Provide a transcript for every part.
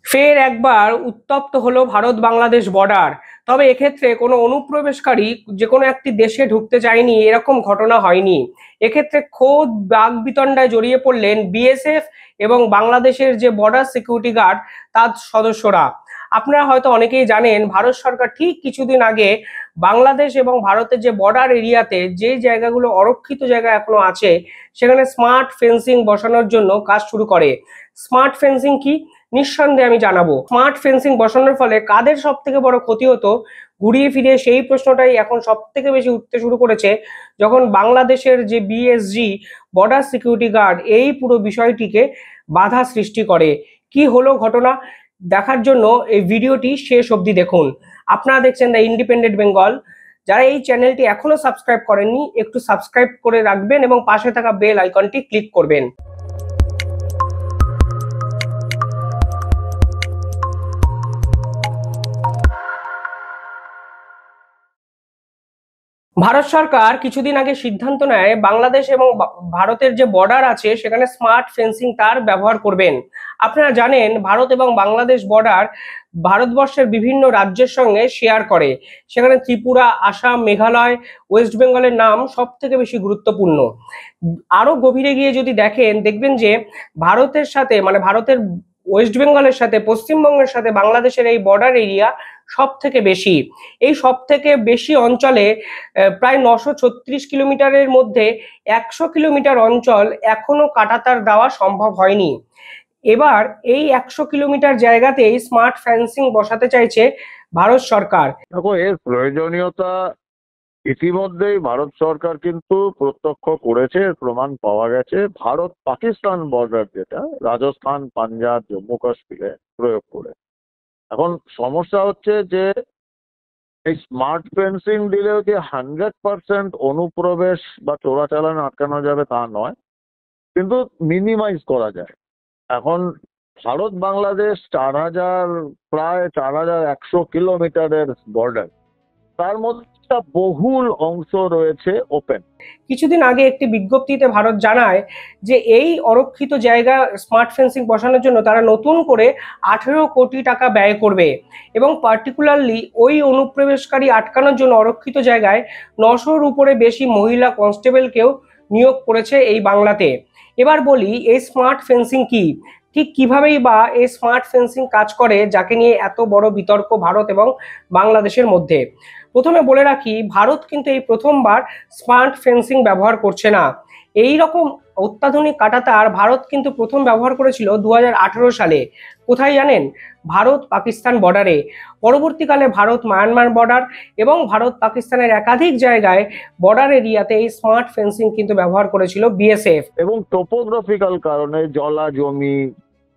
ফের একবার উত্তপ্ত হলো ভারত বাংলাদেশ বর্ডার। তবে এক্ষেত্রে কোনো অনুপ্রবেশকারী যে কোনো একটি দেশে ঢুকতে চায়নি এরকম ঘটনা হয়নি। এক্ষেত্রে খোদ বাকবিতণ্ডায় জড়িয়ে পড়লেন বিএসএফ এবং বাংলাদেশের যে বর্ডার সিকিউরিটি গার্ড তার সদস্যরা। আপনারা হয়তো অনেকেই জানেন, ভারত সরকার ঠিক কিছুদিন আগে বাংলাদেশ এবং ভারতের যে বর্ডার এরিয়াতে যে জায়গাগুলো অরক্ষিত জায়গা এখনো আছে সেখানে স্মার্ট ফেন্সিং বসানোর জন্য কাজ শুরু করে। স্মার্ট ফেন্সিং কি? নিঃসন্দেহে আমি জানাবো। স্মার্ট ফেন্সিং বসানোর ফলে কাদের সব থেকে বড় ক্ষতি হতো, ঘুরিয়ে ফিরিয়ে সেই প্রশ্নটাই এখন সব থেকে বেশি উঠতে শুরু করেছে যখন বাংলাদেশের যে বিএসজি বর্ডার সিকিউরিটি গার্ড এই পুরো বিষয়টিকে বাধা সৃষ্টি করে। কি হলো ঘটনা দেখার জন্য এই ভিডিওটি শেষ অবধি দেখুন। আপনারা দেখছেন দ্য ইন্ডিপেন্ডেন্ট বেঙ্গল। যারা এই চ্যানেলটি এখনো সাবস্ক্রাইব করেননি একটু সাবস্ক্রাইব করে রাখবেন এবং পাশে থাকা বেল আইকনটি ক্লিক করবেন। ভারত সরকার কিছুদিন আগে সিদ্ধান্ত নেয় বাংলাদেশ এবং ভারতের যে বর্ডার আছে সেখানে স্মার্ট ফেন্সিং তার ব্যবহার করবেন। আপনারা জানেন ভারত এবং বাংলাদেশ বর্ডার ভারতবর্ষের বিভিন্ন রাজ্যের সঙ্গে শেয়ার করে। সেখানে ত্রিপুরা, আসাম, মেঘালয়, ওয়েস্ট বেঙ্গলের নাম সব থেকে বেশি গুরুত্বপূর্ণ। আরো গভীরে গিয়ে যদি দেখবেন যে ভারতের সাথে মানে ভারতের ওয়েস্ট বেঙ্গলের সাথে পশ্চিমবঙ্গের সাথে বাংলাদেশের এই বর্ডার এরিয়া সব থেকে বেশি। এই সব থেকে বেশি অঞ্চলে প্রায় 936 কিলোমিটারের মধ্যে 100 কিলোমিটার অঞ্চল এখনো কাঁটাতার দেওয়া সম্ভব হয়নি। এবার এই 100 কিলোমিটার জায়গাতেই স্মার্ট ফেন্সিং বসাতে চাইছে ভারত সরকার। দেখো, এর প্রয়োজনীয়তা ইতিমধ্যেই ভারত সরকার কিন্তু প্রত্যক্ষ করেছে, প্রমাণ পাওয়া গেছে ভারত পাকিস্তান বর্ডার, যেটা রাজস্থান, পাঞ্জাব, জম্মু কাশ্মীরে প্রয়োগ করে। এখন সমস্যা হচ্ছে যে এই স্মার্ট ফেন্সিং দিলেও যে 100% অনুপ্রবেশ বা চোরাচালান আটকানো যাবে তা নয়, কিন্তু মিনিমাইজ করা যায়। এখন ভারত বাংলাদেশ প্রায় 4100 কিলোমিটারের বর্ডার, তার মধ্যে একটা বহুল অংশ রয়েছে ওপেন। কিছুদিন আগে একটি বিজ্ঞপ্তিতে ভারত জানায় যে এই অরক্ষিত জায়গা স্মার্ট ফেন্সিং বসানোর জন্য তারা নতুন করে 18 কোটি টাকা ব্যয় করবে এবং পার্টিকুলারলি ওই অনুপ্রবেশকারী আটকানোর জন্য অরক্ষিত জায়গায় 900-র উপরে বেশি মহিলা কনস্টেবলকেও নিয়োগ করেছে এই বাংলাতে। এবার বলি এই স্মার্ট ফেন্সিং কি, ঠিক কিভাবেই বা এই স্মার্ট ফেন্সিং কাজ করে যাকে নিয়ে এত বড় বিতর্ক ভারত এবং বাংলাদেশের মধ্যে। প্রথমে বলে রাখি, ভারত কিন্তু এই প্রথমবার স্মার্ট ফেন্সিং ব্যবহার করছে না। এই রকম অত্যাধুনিক কাঁটাতার ভারত কিন্তু প্রথম ব্যবহার করেছিল 2018 সালে। কোথায় জানেন? ভারত পাকিস্তান বর্ডারে। পরবর্তীকালে ভারত মায়ানমার বর্ডার এবং ভারত পাকিস্তানের একাধিক জায়গায় বর্ডার এরিয়াতে এই স্মার্ট ফেন্সিং কিন্তু ব্যবহার করেছিল বিএসএফ। এবং টোপোগ্রাফিক্যাল কারণে জলা জমি,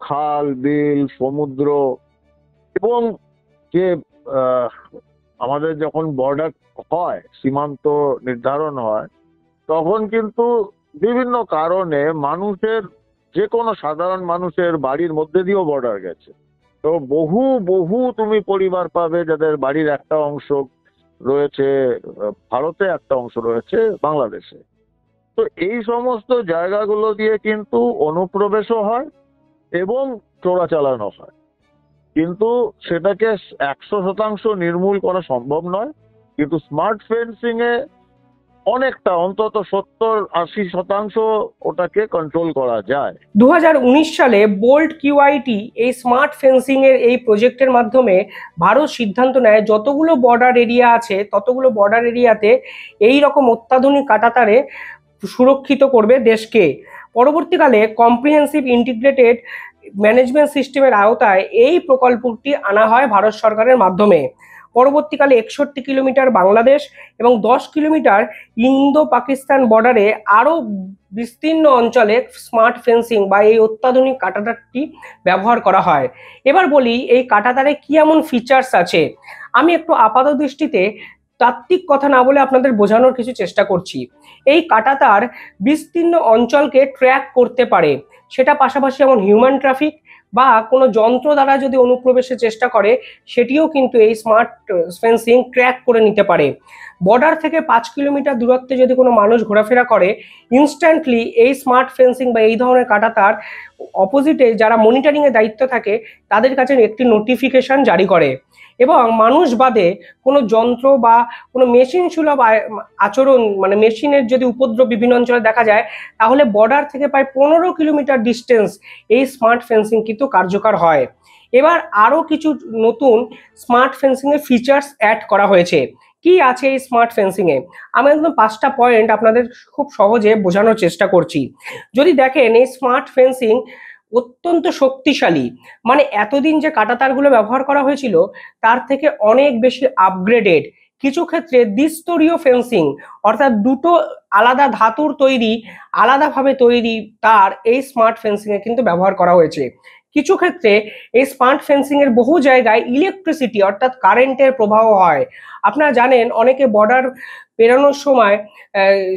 খাল, বিল, সমুদ্র এবং যে আমাদের যখন বর্ডার হয়, সীমান্ত নির্ধারণ হয়, তখন কিন্তু বিভিন্ন কারণে মানুষের, যে কোনো সাধারণ মানুষের বাড়ির মধ্যে দিয়েও বর্ডার গেছে। তো বহু বহু তুমি পরিবার পাবে যাদের বাড়ির একটা অংশ রয়েছে ভারতে, একটা অংশ রয়েছে বাংলাদেশে। তো এই সমস্ত জায়গাগুলো দিয়ে কিন্তু অনুপ্রবেশও হয় এবং চোরাচালানও হয়, কিন্তু সেটাকে 100% নির্মূল করা সম্ভব নয়। কিন্তু স্মার্ট ফেন্সিং এ অনেকটা, অন্তত 70-80% ওটাকে কন্ট্রোল করা যায়। 2019 সালে বোল্ট কিউআইটি এই স্মার্ট ফেন্সিং এর এই প্রজেক্টের মাধ্যমে ভারত সিদ্ধান্ত নেয় যতগুলো বর্ডার এরিয়া আছে ততগুলো বর্ডার এরিয়াতে এই রকম অত্যাধুনিক কাঁটাতারে সুরক্ষিত করবে দেশকে। পরবর্তীকালে কম্প্রিহেন্সিভ ইন্টিগ্রেটেড ম্যানেজমেন্ট সিস্টেমের আওতায় এই প্রকল্পটি আনা হয় ভারত সরকারের মাধ্যমে। পরবর্তীকালে 61 কিলোমিটার বাংলাদেশ এবং 10 কিলোমিটার ইন্দো পাকিস্তান বর্ডারে আরও বিস্তীর্ণ অঞ্চলে স্মার্ট ফেন্সিং বা এই অত্যাধুনিক কাঁটাতারটি ব্যবহার করা হয়। এবার বলি এই কাঁটাতারে কি এমন ফিচার্স আছে। আমি একটু আপাত দৃষ্টিতে তাত্ত্বিক কথা না বলে আপনাদের বোঝানোর কিছু চেষ্টা করছি। এই কাঁটাতার বিস্তীর্ণ অঞ্চলকে ট্র্যাক করতে পারে, সেটা পাশাপাশি যেমন হিউম্যান ট্রাফিক বা কোনো যন্ত্র দ্বারা যদি অনুপ্রবেশের চেষ্টা করে সেটিও কিন্তু এই স্মার্ট ফেন্সিং ট্র্যাক করে নিতে পারে। বর্ডার থেকে 5 কিলোমিটার দূরত্বে যদি কোনো মানুষ ঘোরাফেরা করে, ইনস্ট্যান্টলি এই স্মার্ট ফেন্সিং বা এই ধরনের কাঁটাতার অপোজিটে যারা মনিটরিং এর দায়িত্ব থাকে তাদের কাছে একটি নোটিফিকেশন জারি করে, এবং মানুষ বাদে কোনো যন্ত্র বা কোনো মেশিন সুলভ আচরণ, মানে মেশিনের যদি উপদ্রব বিভিন্ন অঞ্চলে দেখা যায়, তাহলে বর্ডার থেকে প্রায় 15 কিলোমিটার ডিস্টেন্স এই স্মার্ট ফেন্সিং কিন্তু কার্যকর হয়। এবার আরো কিছু নতুন স্মার্ট ফেন্সিং এর ফিচার্স অ্যাড করা হয়েছে। কি আছে এই স্মার্ট ফেন্সিং এ, আমি একদম 5টা পয়েন্ট আপনাদের খুব সহজে বোঝানোর চেষ্টা করছি। যদি দেখেন এই স্মার্ট ফেন্সিং অত্যন্ত শক্তিশালী, মানে এতদিন যে কাঁটাতারগুলো ব্যবহার করা হয়েছিল তার থেকে অনেক বেশি আপগ্রেডেড। কিছু ক্ষেত্রে দ্বিস্তরীয় ফেন্সিং, অর্থাৎ দুটো আলাদা ধাতুর তৈরি, আলাদাভাবে তৈরি তার এই স্মার্ট ফেন্সিং এ কিন্তু ব্যবহার করা হয়েছে। কিছু ক্ষেত্রে এই স্মার্ট ফেন্সিং এর বহু জায়গায় ইলেকট্রিসিটি অর্থাৎ কারেন্টের প্রবাহ হয়। আপনারা জানেন অনেকে বর্ডার পেরানোর সময়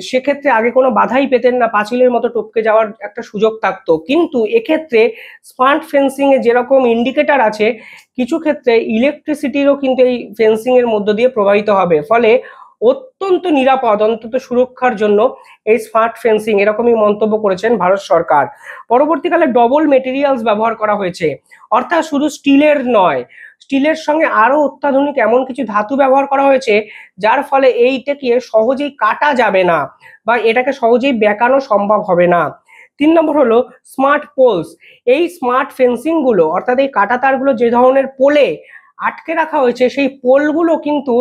সেক্ষেত্রে আগে কোনো বাধাই পেতেন না, পাঁচিলের মতো টপকে যাওয়ার একটা সুযোগ থাকতো, কিন্তু এক্ষেত্রে স্মার্ট ফেন্সিং এ যেরকম ইন্ডিকেটর আছে, কিছু ক্ষেত্রে ইলেকট্রিসিটিরও কিন্তু এই ফেন্সিং এর মধ্য দিয়ে প্রবাহিত হবে, ফলে অত্যন্ত নিরাপদ, অন্তত সুরক্ষার জন্য এই স্মার্ট ফেন্সিং, এরকমই মন্তব্য করেছেন ভারত সরকার। পরবর্তীকালে ডবল মেটেরিয়ালস ব্যবহার করা হয়েছে, অর্থাৎ শুধু স্টিলের নয়, স্টিলের সঙ্গে আরো অত্যাধুনিক এমন কিছু ধাতু ব্যবহার করা হয়েছে যার ফলে এইটাকে সহজেই কাটা যাবে না বা এটাকে সহজেই বেঁকানো সম্ভব হবে না। 3 নম্বর হলো স্মার্ট পোলস। এই স্মার্ট ফেন্সিং গুলো অর্থাৎ এই কাঁটাতারগুলো যে ধরনের পোলে আটকে রাখা হয়েছে, সেই পোলগুলো কিন্তু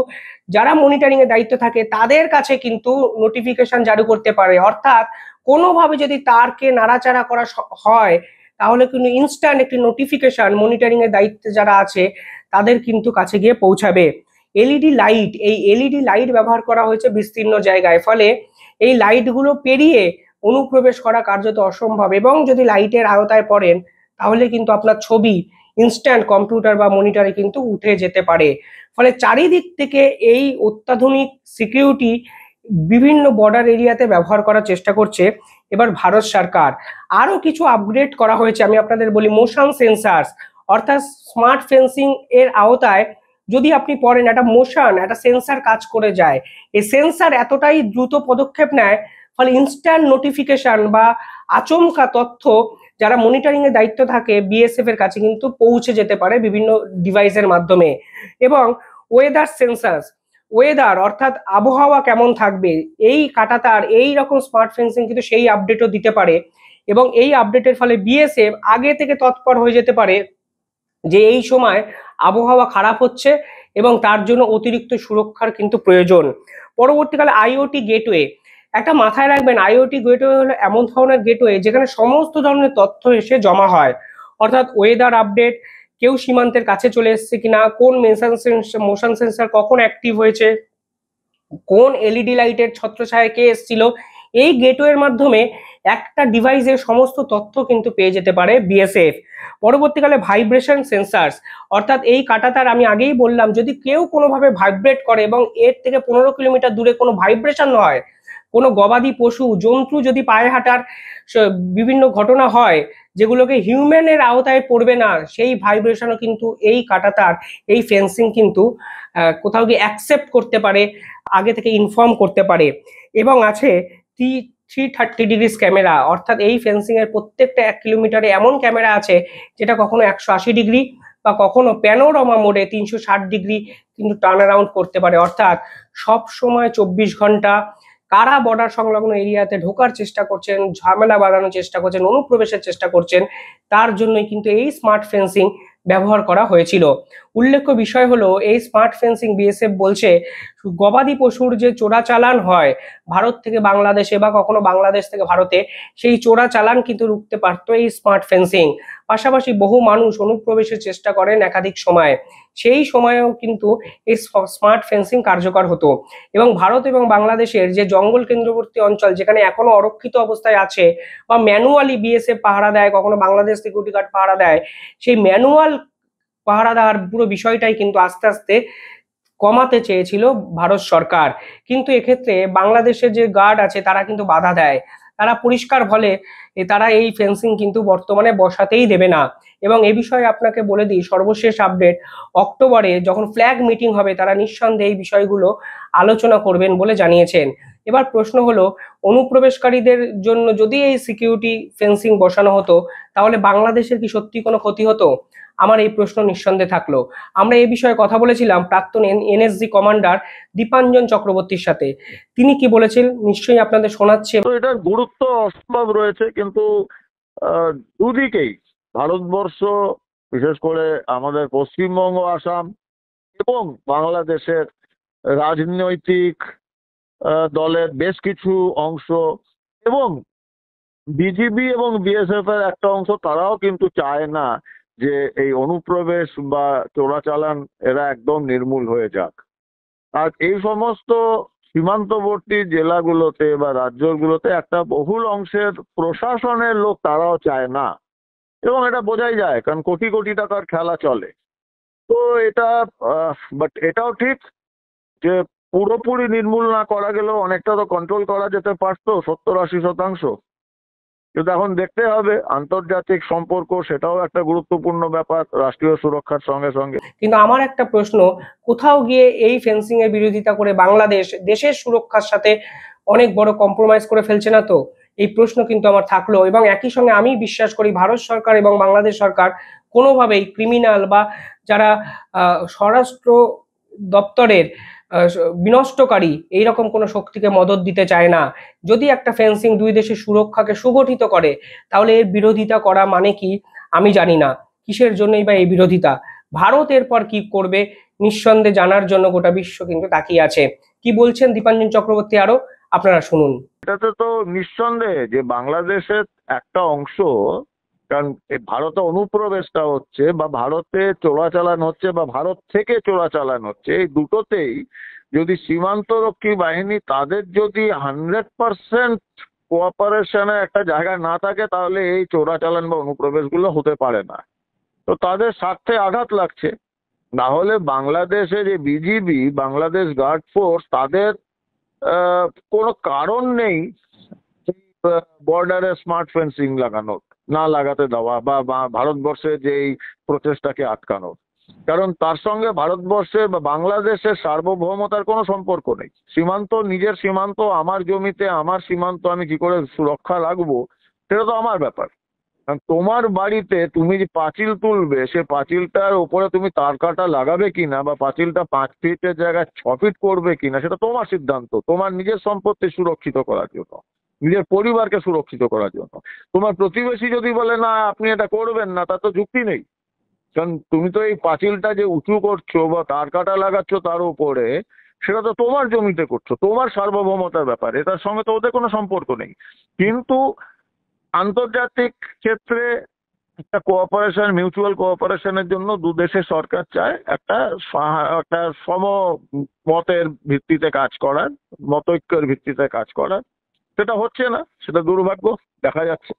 যারা মনিটরিং এর দায়িত্ব থাকে তাদের কাছে কিন্তু নোটিফিকেশন জারি করতে পারে, অর্থাৎ কোনোভাবে যদি তারকে নাড়াচাড়া করা হয় তাহলে কিন্তু ইনস্ট্যান্ট একটি নোটিফিকেশন মনিটরিং এর দায়িত্বে যারা আছে তাদের কিন্তু কাছে গিয়ে পৌঁছাবে। এলইডি লাইট, এই এলইডি লাইট ব্যবহার করা হয়েছে বিস্তীর্ণ জায়গায়, ফলে এই লাইটগুলো পেরিয়ে অনুপ্রবেশ করা কার্যত অসম্ভব, এবং যদি লাইটের আওতায় পড়েন তাহলে কিন্তু আপনার ছবি ইনস্ট্যান্ট কম্পিউটার বা মনিটরে কিন্তু উঠে যেতে পারে। ফলে চারিদিক থেকে এই অত্যাধুনিক সিকিউরিটি বিভিন্ন বর্ডার এরিয়াতে ব্যবহার করার চেষ্টা করছে এবার ভারত সরকার। আরো কিছু আপগ্রেড করা হয়েছে, আমি আপনাদের বলি মোশন সেন্সার্স, অর্থাৎ স্মার্ট ফেন্সিং এর আওতায় যদি আপনি পড়েন একটা মোশন, একটা সেন্সার কাজ করে যায়, এই সেন্সার এতটাই দ্রুত পদক্ষেপ নেয় ফলে ইনস্ট্যান্ট নোটিফিকেশন বা আচমকা তথ্য যারা মনিটরিং এর দায়িত্ব থাকে বিএসএফ এর কাছে কিন্তু পৌঁছে যেতে পারে বিভিন্ন ডিভাইসের মাধ্যমে। এবং ওয়েদার সেন্সার্স, ওয়েদার অর্থাৎ আবহাওয়া কেমন থাকবে, এই কাঁটাতার এই রকম স্মার্ট ফেন্সিং কিন্তু সেই আপডেটও দিতে পারে, এবং এই আপডেটের ফলে বিএসএফ আগে থেকে তৎপর হয়ে যেতে পারে যে এই সময় আবহাওয়া খারাপ হচ্ছে এবং তার জন্য অতিরিক্ত সুরক্ষার কিন্তু প্রয়োজন। পরবর্তীকালে আইওটি গেটওয়ে, একটা মাথায় রাখবেন আইওটি গেটওয়ে হলো এমন ধরনের গেটওয়ে যেখানে সমস্ত ধরনের তথ্য এসে জমা হয়, অর্থাৎ ওয়েদার আপডেট, কেউ সীমান্তের কাছে চলে এসেছে কিনা, কোন মোশন সেন্সার কখন অ্যাক্টিভ হয়েছে, কোন এলইডি লাইটের ছত্রছায়ায় কে এসেছিল, এই গেটওয়ের মাধ্যমে একটা ডিভাইসের সমস্ত তথ্য কিন্তু পেয়ে যেতে পারে বিএসএফ। পরবর্তীকালে ভাইব্রেশন সেন্সার্স, অর্থাৎ এই কাঁটাতার আমি আগেই বললাম যদি কেউ কোনোভাবে ভাইব্রেট করে এবং এর থেকে 15 কিলোমিটার দূরে কোনো ভাইব্রেশন হয়, কোনো গবাদি পশু জন্তু যদি পায়ে হাঁটার বিভিন্ন ঘটনা হয় যেগুলোকে হিউম্যানের আওতায় পড়বে না, সেই ভাইব্রেশনও কিন্তু এই কাঁটাতার, এই ফেন্সিং কিন্তু কোথাও গিয়ে অ্যাকসেপ্ট করতে পারে, আগে থেকে ইনফর্ম করতে পারে। এবং আছে 330 ডিগ্রিস ক্যামেরা, অর্থাৎ এই ফেন্সিং এর প্রত্যেকটা 1 কিলোমিটারে এমন ক্যামেরা আছে যেটা কখনো 180 ডিগ্রি বা কখনো প্যানোরামা মোডে 360 ডিগ্রি কিন্তু টার্ন অ্যারাউন্ড করতে পারে, অর্থাৎ সব সময় 24 ঘন্টা কারা বর্ডার সংলগ্ন এরিয়াতে ঢোকার চেষ্টা করছেন, ঝামেলা বাড়ানোর চেষ্টা করছেন, অনুপ্রবেশের চেষ্টা করছেন, তার জন্যই কিন্তু এই স্মার্ট ফেন্সিং ব্যবহার করা হয়েছিল। উল্লেখ্য বিষয় হলো এই স্মার্ট ফেন্সিং বিএসএফ বলছে গবাদি পশুর যে চোরাচালান হয় ভারত থেকে বাংলাদেশে বা কখনো বাংলাদেশ থেকে ভারতে, সেই চোরাচালান কিন্তু রুখতে পারতো এই স্মার্ট ফেন্সিং। পাশাপাশি বহু মানুষ অনুপ্রবেশের চেষ্টা করেন একাধিক সময়, সেই সময়েও কিন্তু এই স্মার্ট ফেন্সিং কার্যকর হতো। এবং ভারত এবং বাংলাদেশের যে জঙ্গল কেন্দ্রবর্তী অঞ্চল যেখানে এখনো অরক্ষিত অবস্থায় আছে বা ম্যানুয়ালি বিএসএফ পাহারা দেয়, কখনো বাংলাদেশ সিকিউরিটি গার্ড পাহারা দেয়, সেই ম্যানুয়াল পাহারা দেওয়ার পুরো বিষয়টাই কিন্তু আস্তে আস্তে কমাতে চেয়েছিল ভারত সরকার, কিন্তু এক্ষেত্রে বাংলাদেশের যে গার্ড আছে তারা কিন্তু বাধা দেয়, তারা পরিষ্কার বলে তারা এই ফেন্সিং কিন্তু বর্তমানে বসাতেই দেবে না। এবং এ বিষয়ে আপনাকে বলে দিই সর্বশেষ আপডেট, অক্টোবরে যখন ফ্ল্যাগ মিটিং হবে তারা নিঃসন্দেহে এই বিষয়গুলো আলোচনা করবেন বলে জানিয়েছেন। এবার প্রশ্ন হলো, অনুপ্রবেশকারীদের জন্য যদি এই সিকিউরিটি ফেন্সিং বসানো হতো, তাহলে বাংলাদেশের কি সত্যি কোনো ক্ষতি হতো? আমার এই প্রশ্ন নিঃসন্দেহে থাকলো। আমরা এই বিষয়ে কথা বলেছিলাম প্রাক্তন এনএসজি কমান্ডার দীপাঞ্জন চক্রবর্তীর সাথে। তিনি কি বলেছেন নিশ্চয়ই আপনাদের শোনাচ্ছে। তো এটার গুরুত্ব অসম্ভব রয়েছে, কিন্তু আহ, দুদিকেই ভারতবর্ষ, বিশেষ করে আমাদের পশ্চিমবঙ্গ, আসাম এবং বাংলাদেশের রাজনৈতিক দলের বেশ কিছু অংশ এবং বিজিবি এবং বিএসএফ এর একটা অংশ, তারাও কিন্তু চায় না যে এই অনুপ্রবেশ বা চোরাচালান এরা একদম নির্মূল হয়ে যাক। আর এই সমস্ত সীমান্তবর্তী জেলাগুলোতে বা রাজ্যগুলোতে একটা বহুল অংশের প্রশাসনের লোক তারাও চায় না, এবং এটা বোঝাই যায়, কারণ কোটি কোটি টাকার খেলা চলে। তো এটা বাট এটাও ঠিক যে পুরোপুরি নির্মূল না করা গেলেও অনেকটা তো কন্ট্রোল করা যেতে পারতো, 70-80%। কিন্তু এখন দেখতে হবে আন্তর্জাতিক সম্পর্ক, সেটাও একটা গুরুত্বপূর্ণ ব্যাপার রাষ্ট্রীয় সুরক্ষার সঙ্গে সঙ্গে। কিন্তু আমার একটা প্রশ্ন, কোথাও গিয়ে এই ফেন্সিং এর বিরোধিতা করে বাংলাদেশ দেশের সুরক্ষার সাথে অনেক বড় কম্প্রোমাইজ করে ফেলছে না তো? এই প্রশ্ন কিন্তু আমার থাকলো। এবং একই সঙ্গে আমি বিশ্বাস করি ভারত সরকার এবং বাংলাদেশ সরকার কোনোভাবেই ক্রিমিনাল বা যারা স্বরাষ্ট্র দপ্তরের বিনষ্টকারী এইরকম কোনো শক্তিকে মদত দিতে চায় না। যদি একটা ফেন্সিং দুই দেশের সুরক্ষাকে সুগঠিত করে, তাহলে এর বিরোধিতা করা মানে কি আমি জানি না। কিসের জন্যই বা এই বিরোধিতা? ভারত এরপর কি করবে নিঃসন্দেহে জানার জন্য গোটা বিশ্ব কিন্তু তাকিয়ে আছে। কি বলছেন দীপাঞ্জন চক্রবর্তী আরো, আপনারা শুনুন। এটাতে তো নিঃসন্দেহে যে বাংলাদেশের একটা অংশ, কারণ এই ভারতে অনুপ্রবেশটা হচ্ছে বা ভারতে চোরাচালান হচ্ছে বা ভারত থেকে চোরাচালান হচ্ছে, এই দুটোতেই যদি সীমান্তরক্ষী বাহিনী তাদের যদি 100% কোঅপারেশনের একটা জায়গা না থাকে, তাহলে এই চোরাচালান বা অনুপ্রবেশগুলো হতে পারে না। তো তাদের স্বার্থে আঘাত লাগছে। না হলে বাংলাদেশে যে বিজিবি, বাংলাদেশ গার্ড ফোর্স, তাদের কোনো কারণ নেই বর্ডারে স্মার্ট ফেন্সিং লাগানোর, না লাগাতে দেওয়া বা ভারতবর্ষে যে এই প্রচেষ্টাকে আটকানোর। কারণ তার সঙ্গে ভারতবর্ষের বা বাংলাদেশের সার্বভৌমতার কোনো সম্পর্ক নেই। সীমান্ত, নিজের সীমান্ত, আমার জমিতে আমার সীমান্ত আমি কি করে সুরক্ষা রাখবো, সেটা তো আমার ব্যাপার। কারণ তোমার বাড়িতে তুমি যে পাঁচিল তুলবে, সে পাঁচিলটার উপরে তুমি তার কাটা লাগাবে কিনা বা পাঁচিলটা 5 ফিটের জায়গায় 6 ফিট করবে কিনা, সেটা তোমার সিদ্ধান্ত, তোমার নিজের সম্পত্তি সুরক্ষিত করার জন্য, নিজের পরিবারকে সুরক্ষিত করার জন্য। তোমার প্রতিবেশী যদি বলে না আপনি এটা করবেন না, তার তো যুক্তি নেই। কারণ তুমি তো এই পাঁচিলটা যে উঁচু করছো বা তার কাটা লাগাচ্ছ তার উপরে, সেটা তো তোমার জমিতে করছো, তোমার সার্বভৌমতার ব্যাপার, এটার সঙ্গে তো ওদের কোনো সম্পর্ক নেই। কিন্তু আন্তর্জাতিক ক্ষেত্রে একটা কোঅপারেশন, মিউচুয়াল কোঅপারেশনের জন্য দু দেশের সরকার চায় একটা সম মতের ভিত্তিতে কাজ করার, মতৈক্যের ভিত্তিতে কাজ করার। সেটা হচ্ছে না, সেটা দুর্ভাগ্য, দেখা যাচ্ছে।